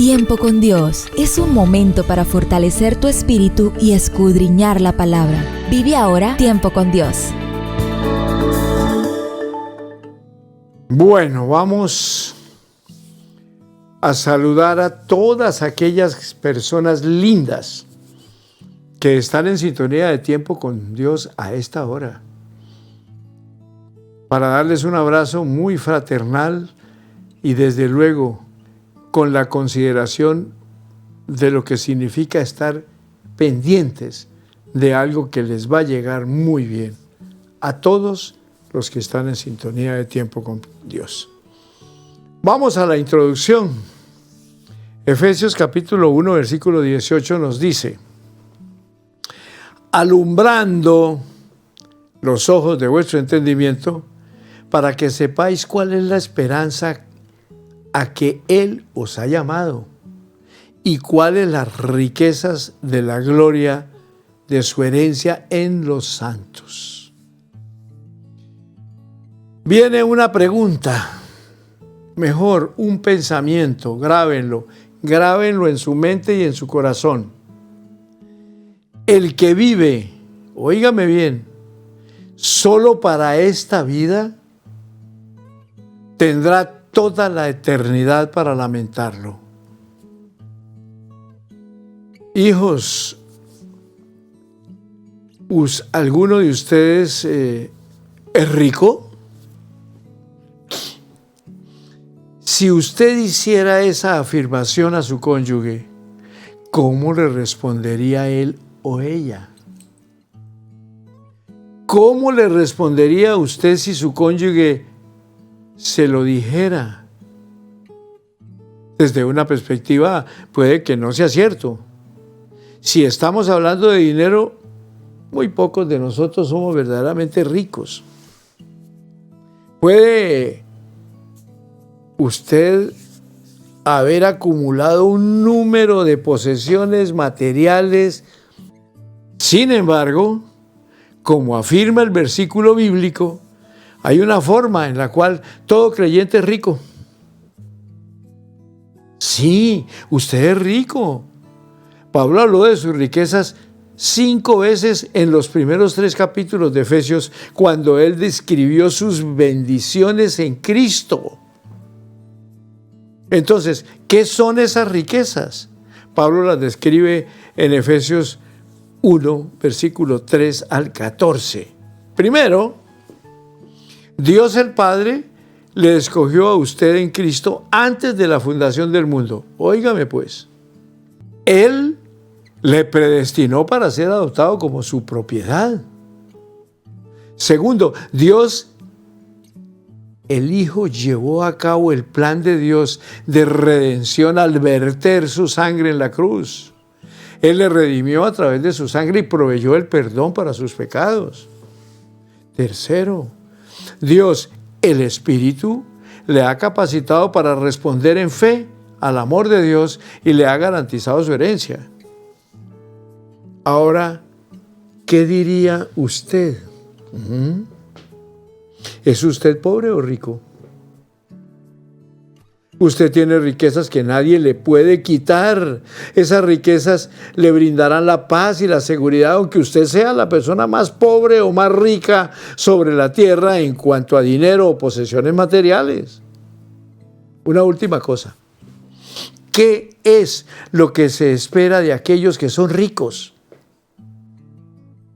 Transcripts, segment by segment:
Tiempo con Dios es un momento para fortalecer tu espíritu y escudriñar la palabra. Vive ahora Tiempo con Dios. Bueno, vamos a saludar a todas aquellas personas lindas que están en sintonía de Tiempo con Dios a esta hora, para darles un abrazo muy fraternal y desde luego con la consideración de lo que significa estar pendientes de algo que les va a llegar muy bien a todos los que están en sintonía de Tiempo con Dios. Vamos a la introducción. Efesios capítulo 1, versículo 18 nos dice: alumbrando los ojos de vuestro entendimiento, para que sepáis cuál es la esperanza a que Él os ha llamado, y cuáles las riquezas de la gloria de su herencia en los santos. Viene una pregunta, mejor un pensamiento, grábenlo en su mente y en su corazón. El que vive, óigame bien, solo para esta vida, tendrá toda la eternidad para lamentarlo. Hijos, ¿alguno de ustedes es rico? Si usted hiciera esa afirmación a su cónyuge, ¿cómo le respondería él o ella? ¿Cómo le respondería a usted si su cónyuge se lo dijera? Desde una perspectiva puede que no sea cierto. Si estamos hablando de dinero, muy pocos de nosotros somos verdaderamente ricos. Puede usted haber acumulado un número de posesiones materiales. Sin embargo, como afirma el versículo bíblico, hay una forma en la cual todo creyente es rico. Sí, usted es rico. Pablo habló de sus riquezas 5 veces en los primeros 3 capítulos de Efesios, cuando él describió sus bendiciones en Cristo. Entonces, ¿qué son esas riquezas? Pablo las describe en Efesios 1, versículo 3 al 14. Primero, Dios el Padre le escogió a usted en Cristo antes de la fundación del mundo. Óigame pues, Él le predestinó para ser adoptado como su propiedad. Segundo, Dios, el Hijo, llevó a cabo el plan de Dios de redención al verter su sangre en la cruz. Él le redimió a través de su sangre y proveyó el perdón para sus pecados. Tercero, Dios, el Espíritu, le ha capacitado para responder en fe al amor de Dios y le ha garantizado su herencia. Ahora, ¿qué diría usted? ¿Es usted pobre o rico? Usted tiene riquezas que nadie le puede quitar. Esas riquezas le brindarán la paz y la seguridad, aunque usted sea la persona más pobre o más rica sobre la tierra en cuanto a dinero o posesiones materiales. Una última cosa. ¿Qué es lo que se espera de aquellos que son ricos?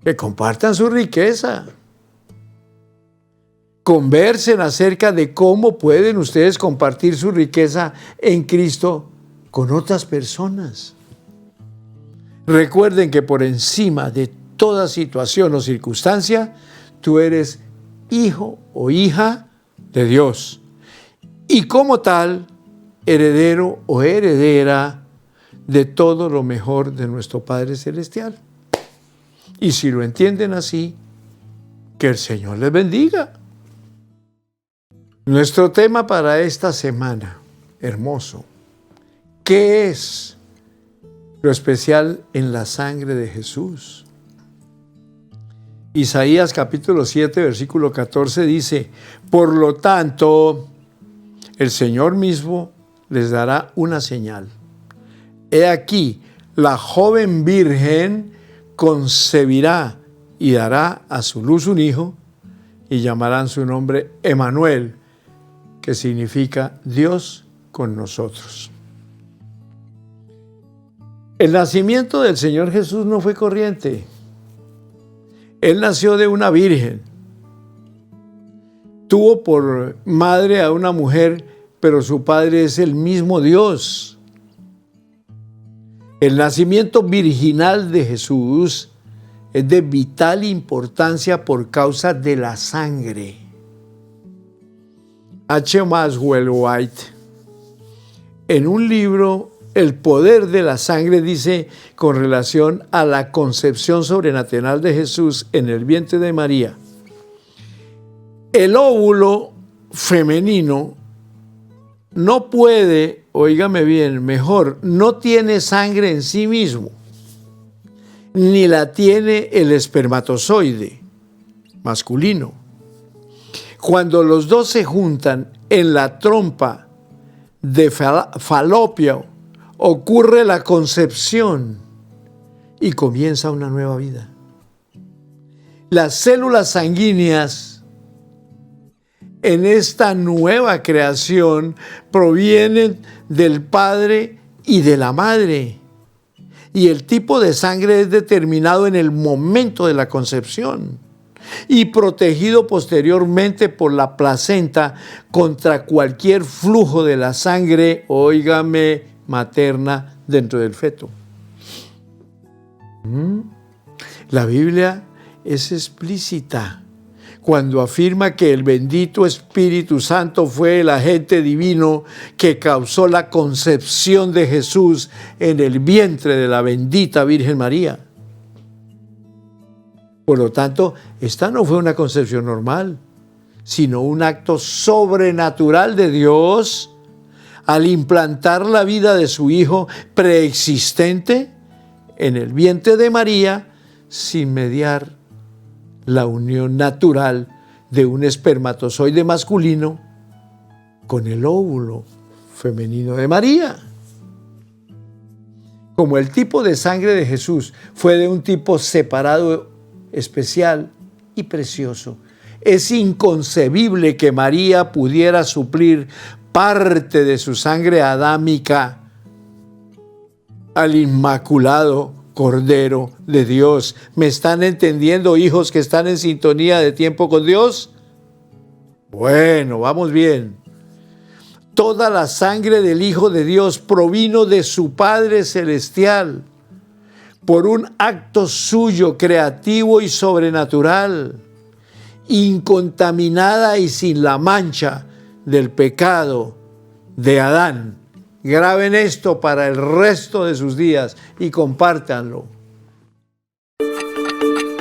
Que compartan su riqueza. Conversen acerca de cómo pueden ustedes compartir su riqueza en Cristo con otras personas. Recuerden que por encima de toda situación o circunstancia, tú eres hijo o hija de Dios. Y como tal, heredero o heredera de todo lo mejor de nuestro Padre Celestial. Y si lo entienden así, que el Señor les bendiga. Nuestro tema para esta semana, hermoso, ¿qué es lo especial en la sangre de Jesús? Isaías capítulo 7, versículo 14 dice: por lo tanto, el Señor mismo les dará una señal. he aquí, la joven virgen concebirá y dará a su luz un hijo, y llamarán su nombre Emanuel, que significa Dios con nosotros. El nacimiento del Señor Jesús no fue corriente. Él nació de una virgen. Tuvo por madre a una mujer, pero su padre es el mismo Dios. El nacimiento virginal de Jesús es de vital importancia por causa de la sangre. H. Maxwell White, en un libro, El poder de la sangre, dice con relación a la concepción sobrenatural de Jesús en el vientre de María: el óvulo femenino no puede, óigame bien, mejor, no tiene sangre en sí mismo, ni la tiene el espermatozoide masculino. Cuando los dos se juntan en la trompa de Falopio, ocurre la concepción y comienza una nueva vida. Las células sanguíneas en esta nueva creación provienen del padre y de la madre, y el tipo de sangre es determinado en el momento de la concepción y protegido posteriormente por la placenta contra cualquier flujo de la sangre, óigame, materna dentro del feto. La Biblia es explícita cuando afirma que el bendito Espíritu Santo fue el agente divino que causó la concepción de Jesús en el vientre de la bendita Virgen María. Por lo tanto, esta no fue una concepción normal, sino un acto sobrenatural de Dios al implantar la vida de su Hijo preexistente en el vientre de María sin mediar la unión natural de un espermatozoide masculino con el óvulo femenino de María. Como el tipo de sangre de Jesús fue de un tipo separado, especial y precioso, es inconcebible que María pudiera suplir parte de su sangre adámica al inmaculado Cordero de Dios. ¿Me están entendiendo, hijos que están en sintonía de tiempo con Dios? Bueno, vamos bien. Toda la sangre del Hijo de Dios provino de su Padre Celestial por un acto suyo creativo y sobrenatural, incontaminada y sin la mancha del pecado de Adán. Graben esto para el resto de sus días y compártanlo.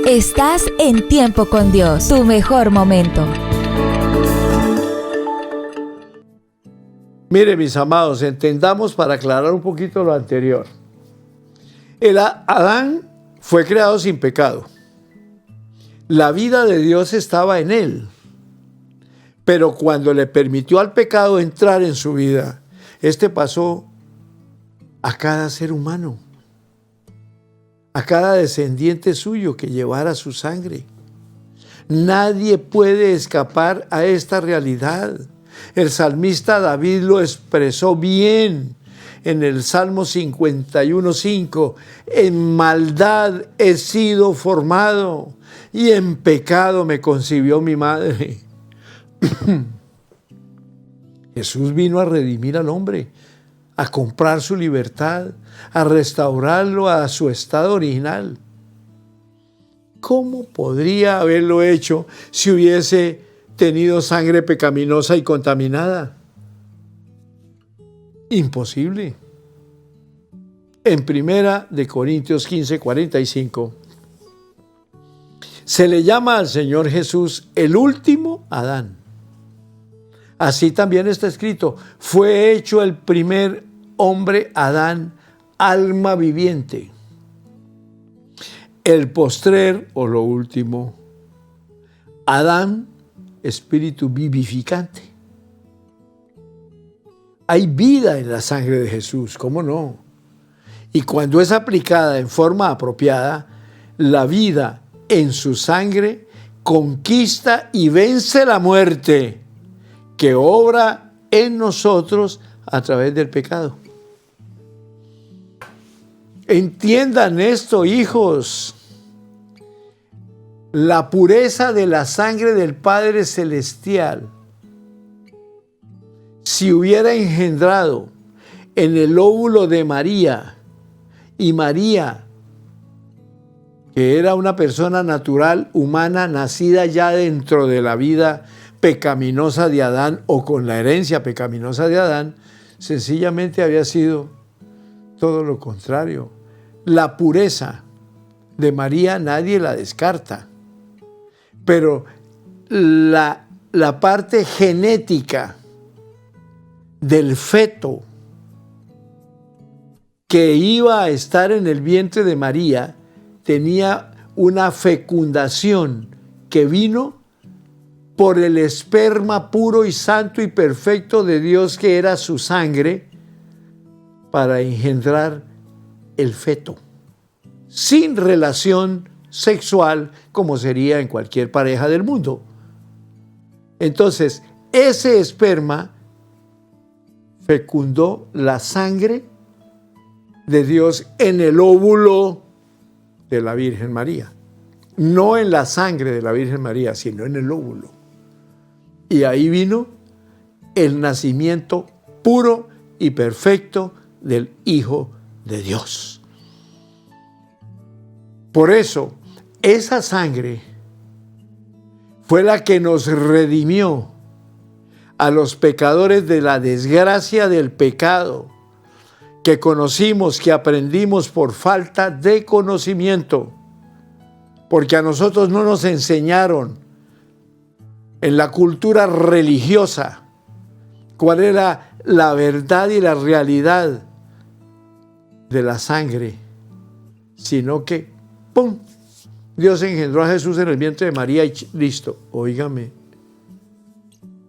Estás en Tiempo con Dios, tu mejor momento. Mire, mis amados, entendamos para aclarar un poquito lo anterior. El Adán fue creado sin pecado. La vida de Dios estaba en él. Pero cuando le permitió al pecado entrar en su vida, este pasó a cada ser humano, a cada descendiente suyo que llevara su sangre. Nadie puede escapar a esta realidad. El salmista David lo expresó bien en el Salmo 51:5. En maldad he sido formado y en pecado me concibió mi madre. Jesús vino a redimir al hombre, a comprar su libertad, a restaurarlo a su estado original. ¿Cómo podría haberlo hecho si hubiese tenido sangre pecaminosa y contaminada? Imposible. En 1 Corintios 15:45 se le llama al Señor Jesús el último Adán. Así también está escrito: fue hecho el primer hombre Adán, alma viviente. El postrer, o lo último, Adán, espíritu vivificante. Hay vida en la sangre de Jesús, ¿cómo no? Y cuando es aplicada en forma apropiada, la vida en su sangre conquista y vence la muerte que obra en nosotros a través del pecado. Entiendan esto, hijos. La pureza de la sangre del Padre Celestial, si hubiera engendrado en el óvulo de María, y María, que era una persona natural, humana, nacida ya dentro de la vida pecaminosa de Adán o con la herencia pecaminosa de Adán, sencillamente había sido todo lo contrario. La pureza de María nadie la descarta, pero la parte genética del feto que iba a estar en el vientre de María tenía una fecundación que vino por el esperma puro y santo y perfecto de Dios, que era su sangre, para engendrar el feto, sin relación sexual como sería en cualquier pareja del mundo. Entonces, ese esperma fecundó la sangre de Dios en el óvulo de la Virgen María. No en la sangre de la Virgen María, sino en el óvulo. Y ahí vino el nacimiento puro y perfecto del Hijo de Dios. Por eso, esa sangre fue la que nos redimió a los pecadores de la desgracia del pecado que conocimos, que aprendimos por falta de conocimiento, porque a nosotros no nos enseñaron en la cultura religiosa cuál era la verdad y la realidad de la sangre, sino que, ¡pum!, Dios engendró a Jesús en el vientre de María y listo. Óigame,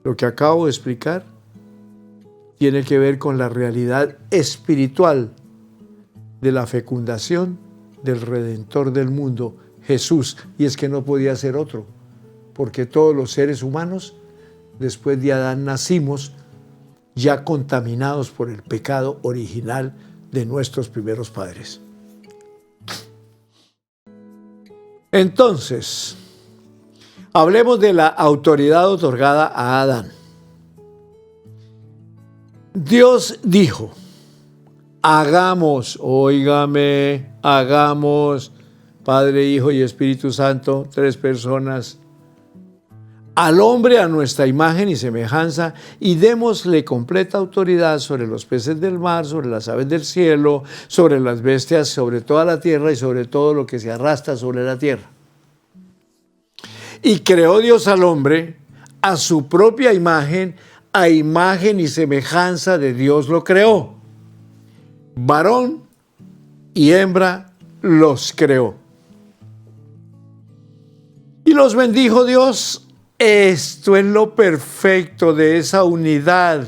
lo que acabo de explicar tiene que ver con la realidad espiritual de la fecundación del Redentor del mundo, Jesús. Y es que no podía ser otro, porque todos los seres humanos, después de Adán, nacimos ya contaminados por el pecado original de nuestros primeros padres. Entonces, hablemos de la autoridad otorgada a Adán. Dios dijo, hagamos, óigame, hagamos, Padre, Hijo y Espíritu Santo, 3 personas, al hombre a nuestra imagen y semejanza, y démosle completa autoridad sobre los peces del mar, sobre las aves del cielo, sobre las bestias, sobre toda la tierra y sobre todo lo que se arrastra sobre la tierra. Y creó Dios al hombre a su propia imagen, a imagen y semejanza de Dios lo creó. Varón y hembra los creó. Y los bendijo Dios. Esto es lo perfecto de esa unidad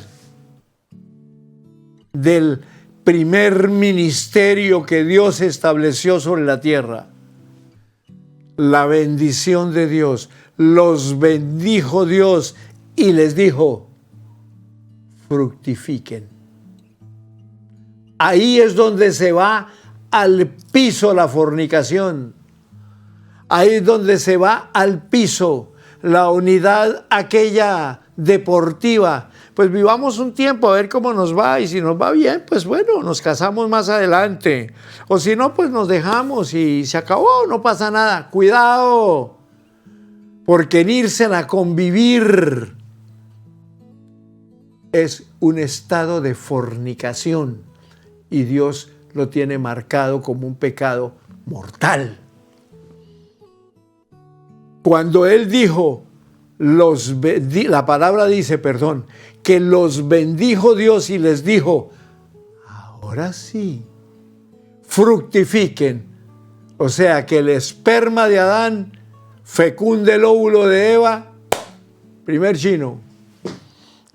del primer ministerio que Dios estableció sobre la tierra. La bendición de Dios. Los bendijo Dios y les dijo, fructifiquen. Ahí es donde se va al piso la fornicación. Ahí es donde se va al piso la unidad aquella deportiva. Pues vivamos un tiempo a ver cómo nos va, y si nos va bien, pues bueno, nos casamos más adelante. O si no, pues nos dejamos y se acabó, no pasa nada. Cuidado, porque en irse a convivir es un estado de fornicación y Dios lo tiene marcado como un pecado mortal. Cuando Él dijo, la palabra dice, que los bendijo Dios y les dijo, ahora sí, fructifiquen. O sea, que el esperma de Adán fecunde el óvulo de Eva, primer chino.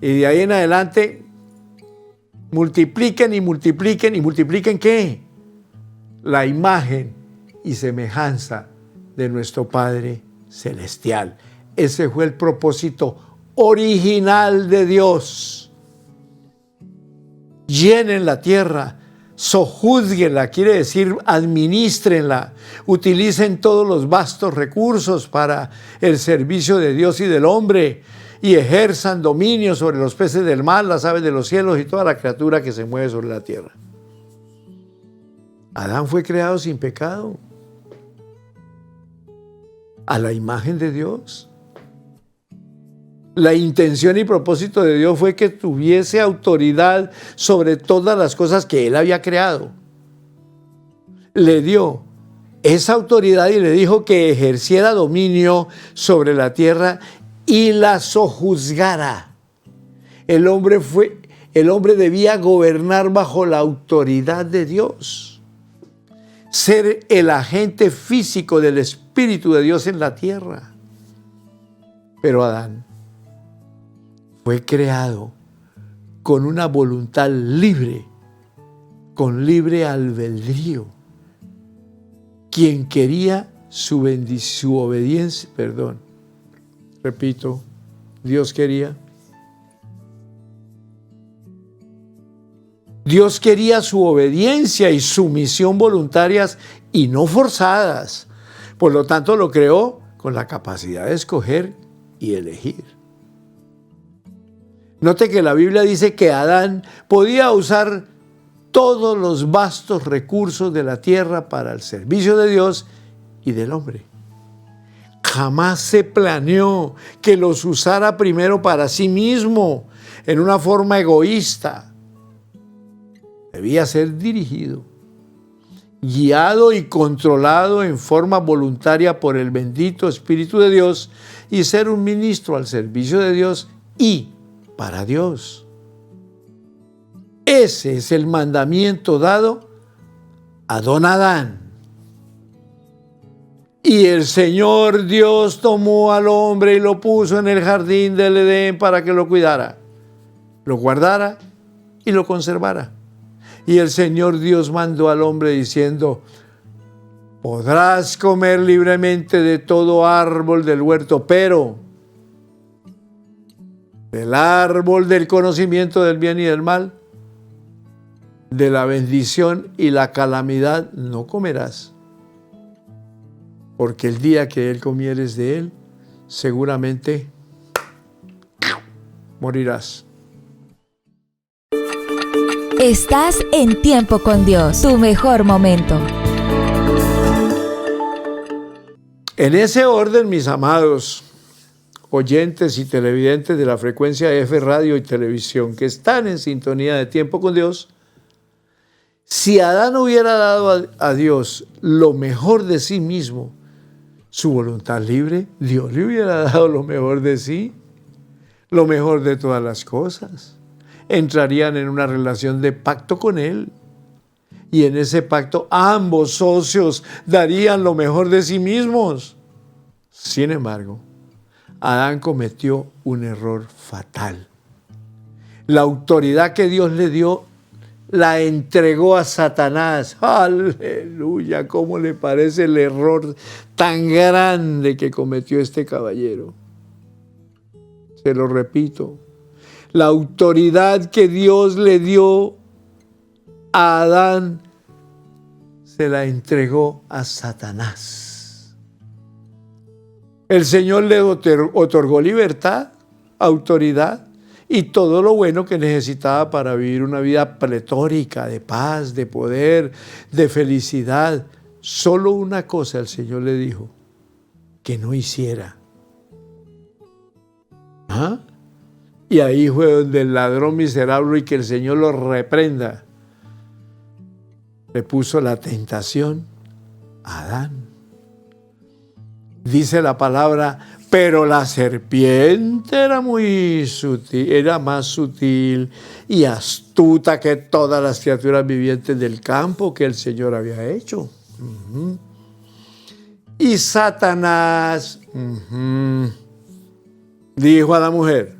Y de ahí en adelante, multipliquen y multipliquen. ¿Y multipliquen qué? la imagen y semejanza de nuestro Padre Celestial. Ese fue el propósito original de Dios. Llenen la tierra, sojúzguenla, quiere decir administrenla, utilicen todos los vastos recursos para el servicio de Dios y del hombre y ejerzan dominio sobre los peces del mar, las aves de los cielos y toda la criatura que se mueve sobre la tierra. Adán fue creado sin pecado, a la imagen de Dios. La intención y propósito de Dios fue que tuviese autoridad sobre todas las cosas que Él había creado. Le dio esa autoridad y le dijo que ejerciera dominio sobre la tierra y la sojuzgara. El hombre debía gobernar bajo la autoridad de Dios, ser el agente físico del Espíritu de Dios en la tierra. Pero Adán fue creado con una voluntad libre, con libre albedrío. Quien quería su obediencia, repito, Dios quería su obediencia y sumisión voluntarias y no forzadas. Por lo tanto, lo creó con la capacidad de escoger y elegir. Note que la Biblia dice que Adán podía usar todos los vastos recursos de la tierra para el servicio de Dios y del hombre. Jamás se planeó que los usara primero para sí mismo, en una forma egoísta. Debía ser dirigido, guiado y controlado en forma voluntaria por el bendito Espíritu de Dios y ser un ministro al servicio de Dios y para Dios. Ese es el mandamiento dado a don Adán. Y el Señor Dios tomó al hombre y lo puso en el jardín del Edén para que lo cuidara, lo guardara y lo conservara. Y el Señor Dios mandó al hombre diciendo: podrás comer libremente de todo árbol del huerto, pero del árbol del conocimiento del bien y del mal, de la bendición y la calamidad no comerás, porque el día que él comieres de él, seguramente morirás. Estás en Tiempo con Dios, tu mejor momento. En ese orden, mis amados oyentes y televidentes de la frecuencia F Radio y Televisión que están en sintonía de Tiempo con Dios, si Adán hubiera dado a Dios lo mejor de sí mismo, su voluntad libre, Dios le hubiera dado lo mejor de sí, lo mejor de todas las cosas. Entrarían en una relación de pacto con Él. Y en ese pacto ambos socios darían lo mejor de sí mismos. Sin embargo, Adán cometió un error fatal. La autoridad que Dios le dio la entregó a Satanás. ¡Aleluya! ¿Cómo le parece el error tan grande que cometió este caballero? Se lo repito. La autoridad que Dios le dio a Adán se la entregó a Satanás. El Señor le otorgó libertad, autoridad y todo lo bueno que necesitaba para vivir una vida pletórica de paz, de poder, de felicidad. Solo una cosa el Señor le dijo: que no hiciera. ¿Ah? Y ahí fue donde el ladrón miserable, y que el Señor lo reprenda, le puso la tentación a Adán. Dice la palabra: pero la serpiente era muy sutil, era más sutil y astuta que todas las criaturas vivientes del campo que el Señor había hecho. Y Satanás dijo a la mujer: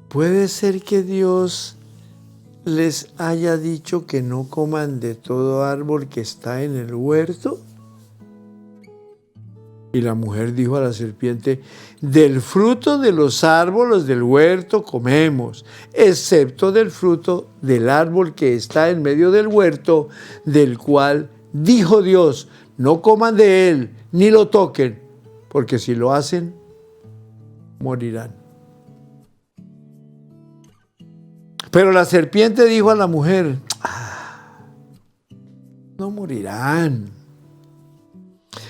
¿puede ser que Dios les haya dicho que no coman de todo árbol que está en el huerto? Y la mujer dijo a la serpiente: del fruto de los árboles del huerto comemos, excepto del fruto del árbol que está en medio del huerto, del cual dijo Dios: no coman de él, ni lo toquen, porque si lo hacen, morirán. Pero la serpiente dijo a la mujer: no morirán,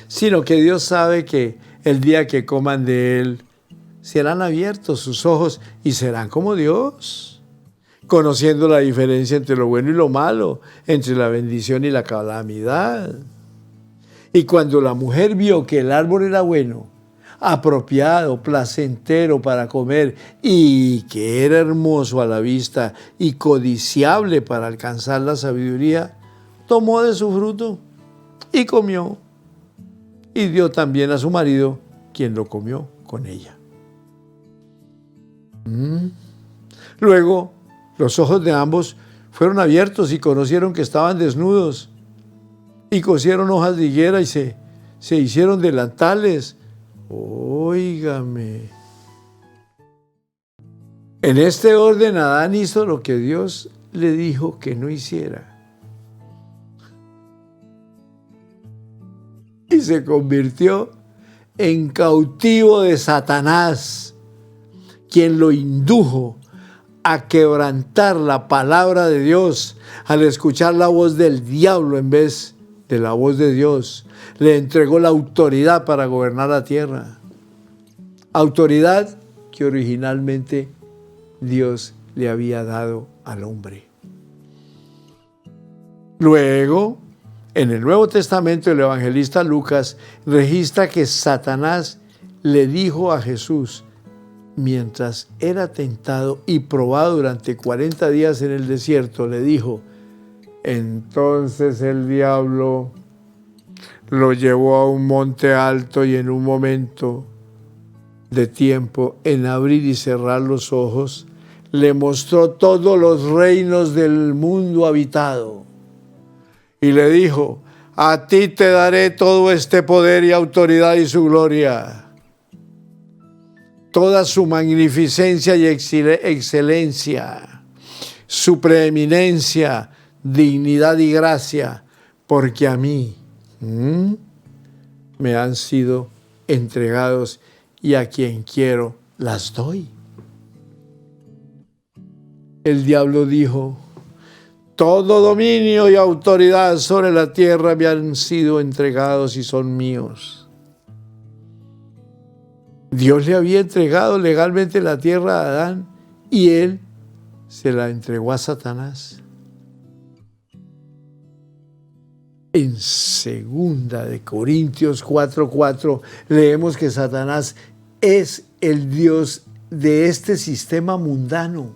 sino que Dios sabe que el día que coman de él, serán abiertos sus ojos y serán como Dios, conociendo la diferencia entre lo bueno y lo malo, entre la bendición y la calamidad. Y cuando la mujer vio que el árbol era bueno, apropiado, placentero para comer, y que era hermoso a la vista y codiciable para alcanzar la sabiduría, tomó de su fruto y comió, y dio también a su marido, quien lo comió con ella. Luego, los ojos de ambos fueron abiertos y conocieron que estaban desnudos, y cosieron hojas de higuera y se hicieron delantales. Óigame. En este orden, Adán hizo lo que Dios le dijo que no hiciera. Y se convirtió en cautivo de Satanás, quien lo indujo a quebrantar la palabra de Dios al escuchar la voz del diablo en vez de la voz de Dios. Le entregó la autoridad para gobernar la tierra. Autoridad que originalmente Dios le había dado al hombre. Luego, en el Nuevo Testamento, el evangelista Lucas registra que Satanás le dijo a Jesús, mientras era tentado y probado durante 40 días en el desierto, le dijo: entonces el diablo lo llevó a un monte alto y en un momento de tiempo, en abrir y cerrar los ojos, le mostró todos los reinos del mundo habitado. Y le dijo: a ti te daré todo este poder y autoridad y su gloria, toda su magnificencia y excelencia, su preeminencia, dignidad y gracia, porque a mí me han sido entregados y a quien quiero las doy. El diablo dijo: todo dominio y autoridad sobre la tierra me han sido entregados y son míos. Dios le había entregado legalmente la tierra a Adán y él se la entregó a Satanás. En 2 Corintios 4:4 leemos que Satanás es el Dios de este sistema mundano.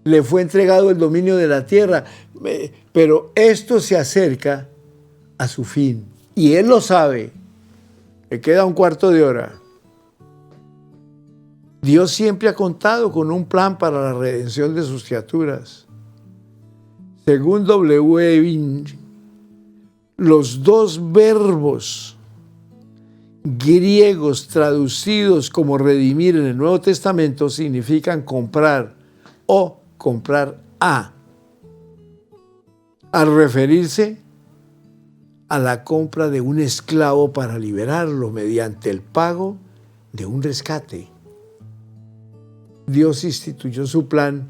Le fue entregado el dominio de la tierra, pero esto se acerca a su fin. Y él lo sabe. Le queda un cuarto de hora. Dios siempre ha contado con un plan para la redención de sus criaturas. Según W. Evin, los dos verbos griegos traducidos como redimir en el Nuevo Testamento significan comprar o comprar al referirse a la compra de un esclavo para liberarlo mediante el pago de un rescate. Dios instituyó su plan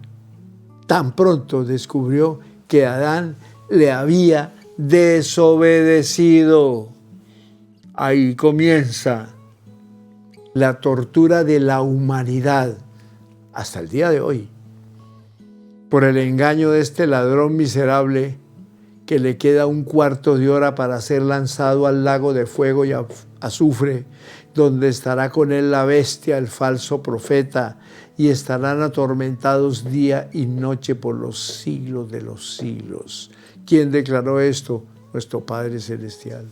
tan pronto descubrió que Adán le había desobedecido. Ahí comienza la tortura de la humanidad hasta el día de hoy, por el engaño de este ladrón miserable que le queda un cuarto de hora para ser lanzado al lago de fuego y azufre, donde estará con él la bestia, el falso profeta, y estarán atormentados día y noche por los siglos de los siglos. ¿Quién declaró esto? Nuestro Padre Celestial.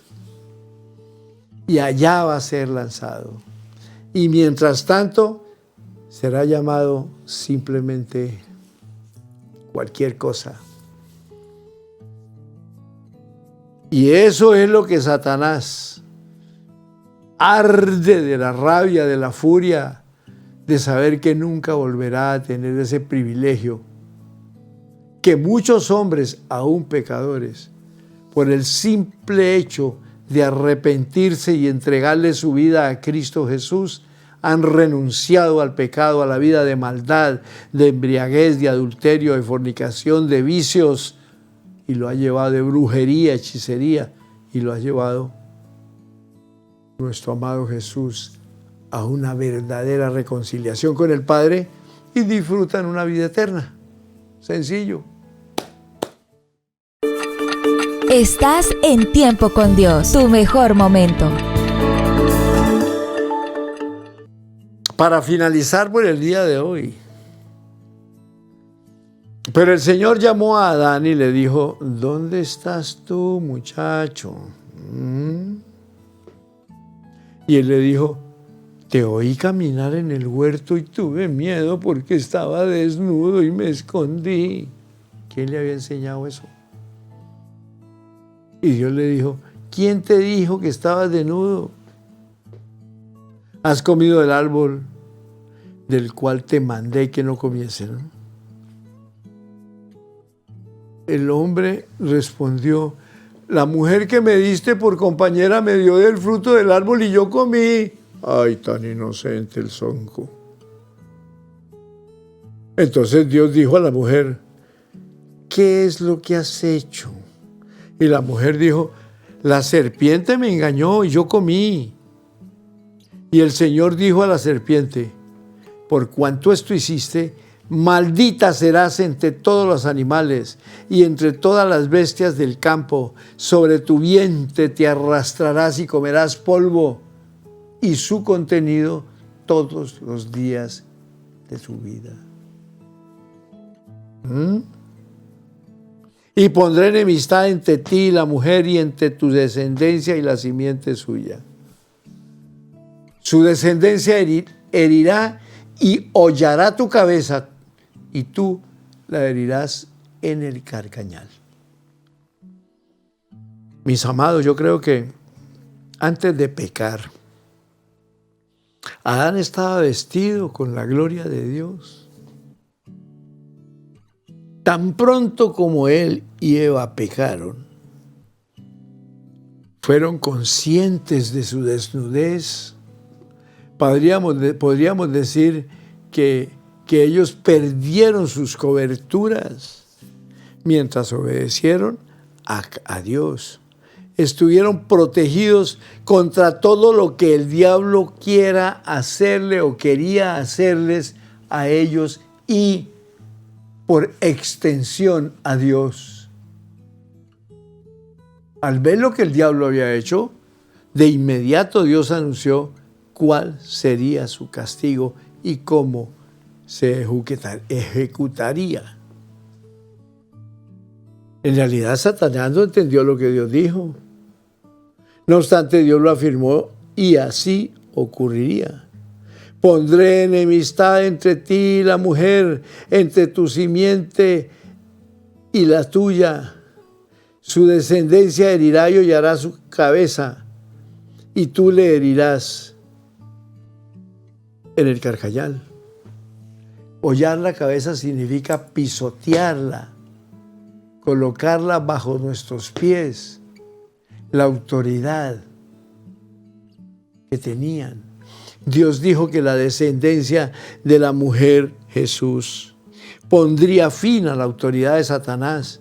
Y allá va a ser lanzado. Y mientras tanto, será llamado simplemente cualquier cosa. Y eso es lo que Satanás arde de la rabia, de la furia, de saber que nunca volverá a tener ese privilegio que muchos hombres, aún pecadores, por el simple hecho de arrepentirse y entregarle su vida a Cristo Jesús, han renunciado al pecado, a la vida de maldad, de embriaguez, de adulterio, de fornicación, de vicios, y lo ha llevado de brujería, hechicería, y lo ha llevado nuestro amado Jesús a una verdadera reconciliación con el Padre y disfrutan una vida eterna. Sencillo. Estás en Tiempo con Dios, tu mejor momento. Para finalizar por el día de hoy. Pero el Señor llamó a Adán y le dijo, ¿dónde estás tú, muchacho? Y él le dijo, te oí caminar en el huerto y tuve miedo porque estaba desnudo y me escondí. ¿Quién le había enseñado eso? Y Dios le dijo, ¿quién te dijo que estabas desnudo? ¿Has comido del árbol del cual te mandé que no comieses, ¿no? El hombre respondió, la mujer que me diste por compañera me dio del fruto del árbol y yo comí. Ay, tan inocente el zonco. Entonces Dios dijo a la mujer, ¿qué es lo que has hecho? Y la mujer dijo, la serpiente me engañó y yo comí. Y el Señor dijo a la serpiente, por cuanto esto hiciste, maldita serás entre todos los animales y entre todas las bestias del campo. Sobre tu vientre te arrastrarás y comerás polvo y su contenido todos los días de tu vida. Y pondré enemistad entre ti y la mujer y entre tu descendencia y la simiente suya. Su descendencia herirá y hollará tu cabeza y tú la herirás en el carcañal. Mis amados, yo creo que antes de pecar, Adán estaba vestido con la gloria de Dios. Tan pronto como él y Eva pecaron, fueron conscientes de su desnudez. Podríamos decir que ellos perdieron sus coberturas mientras obedecieron a Dios. Estuvieron protegidos contra todo lo que el diablo quiera hacerle o quería hacerles a ellos y por extensión a Dios. Al ver lo que el diablo había hecho, de inmediato Dios anunció cuál sería su castigo y cómo se ejecutaría. En realidad, Satanás no entendió lo que Dios dijo. No obstante, Dios lo afirmó y así ocurriría. Pondré enemistad entre ti y la mujer, entre tu simiente y la tuya. Su descendencia herirá y hollará su cabeza, y tú le herirás en el carcañal. Hollar la cabeza significa pisotearla, colocarla bajo nuestros pies, la autoridad que tenían. Dios dijo que la descendencia de la mujer, Jesús, pondría fin a la autoridad de Satanás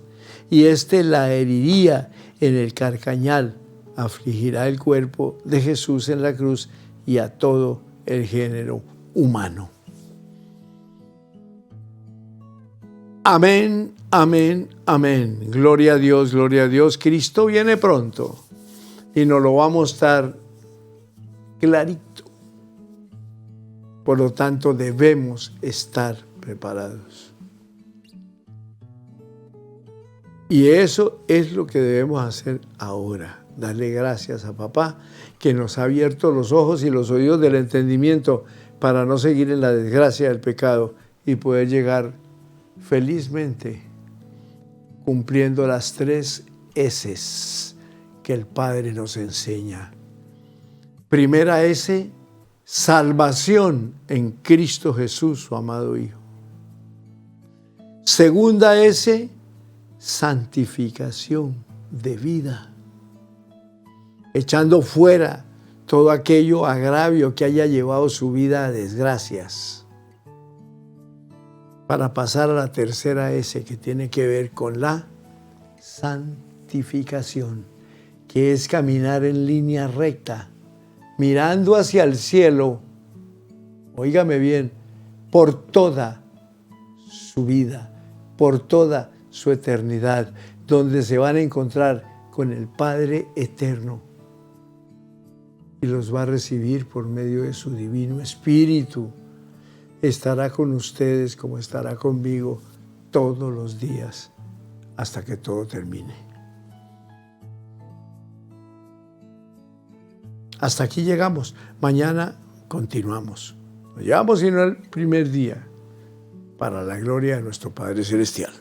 y éste la heriría en el carcañal, afligirá el cuerpo de Jesús en la cruz y a todo el género humano. Amén, amén, amén. Gloria a Dios, gloria a Dios. Cristo viene pronto y nos lo va a mostrar clarito. Por lo tanto, debemos estar preparados. Y eso es lo que debemos hacer ahora. Darle gracias a papá que nos ha abierto los ojos y los oídos del entendimiento para no seguir en la desgracia del pecado y poder llegar felizmente cumpliendo las 3 S's que el Padre nos enseña. Primera S, salvación en Cristo Jesús, su amado Hijo. Segunda S, santificación de vida, echando fuera todo aquello agravio que haya llevado su vida a desgracias, para pasar a la tercera S, que tiene que ver con la santificación, que es caminar en línea recta, mirando hacia el cielo, óigame bien, por toda su vida, por toda su eternidad, donde se van a encontrar con el Padre eterno y los va a recibir por medio de su Divino Espíritu. Estará con ustedes como estará conmigo todos los días hasta que todo termine. Hasta aquí llegamos. Mañana continuamos. No llegamos sino el primer día, para la gloria de nuestro Padre Celestial.